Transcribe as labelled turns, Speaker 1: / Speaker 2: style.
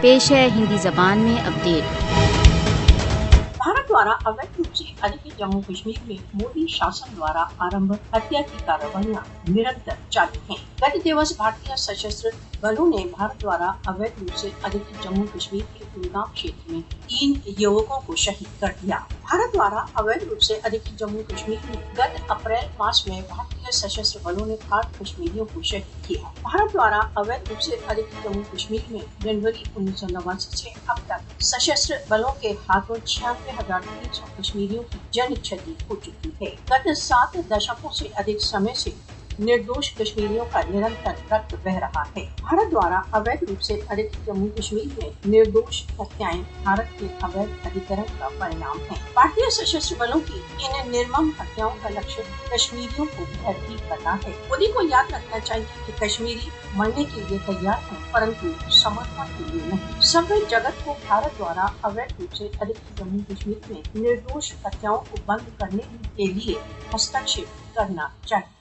Speaker 1: پیش ہے ہندی زبان میں اپڈیٹ۔
Speaker 2: بھارت دوارا اویدھ روپ سے ادھکت جموں کشمیر میں مودی شاسن دوارا آرمبھ ہتیا کی کارروائیاں نرنتر جاری ہیں۔ گت دیوس بھارتیہ سشستر بلوں نے بھارت دوارا اویدھ روپ سے ادھکت جموں کشمیر کے کلگام چھیتر میں 3 یوکوں کو شہید کر دیا۔ بھارت دوارا اویدھ روپ سے ادھکت جموں کشمیر میں گت اپریل ماس میں بھارتیہ سشستر بلوں نے 8 کشمیریوں کو شہید کیا۔ بھارت دوارا اویدھ روپ سے ادھکت جموں کشمیر میں جنوری 1989 سے اب تک سشستر بلوں کے ہاتھوں 96,300 کشمیریوں کی جن چھٹی ہو چکی ہے۔ گت 7 دشکوں سے ادھک سمے سے نردوش کشمیریوں کا نرنتر رکت بہ رہا ہے۔ بھارت دوارا اویدھ روپ سے ادھکت جموں کشمیر میں نردوش ہتیائیں بھارت کے اویدھ ادھیکرن کا پرینام ہے۔ بھارتیہ سشستر بلوں کی ان نرمم ہتیاؤں کا لکشیہ کشمیریوں کو بھرتی کرنا ہے۔ مودی کو یاد رکھنا چاہیے کہ کشمیری مرنے کے لیے تیار ہیں پرنتو سمرپن کے لیے نہیں۔ سب جگت کو بھارت دوارا اویدھ روپ سے ادھکت جموں کشمیر میں نردوش ہتیاؤں کو بند کرنے کے لیے ہستکشیپ کرنا چاہیے۔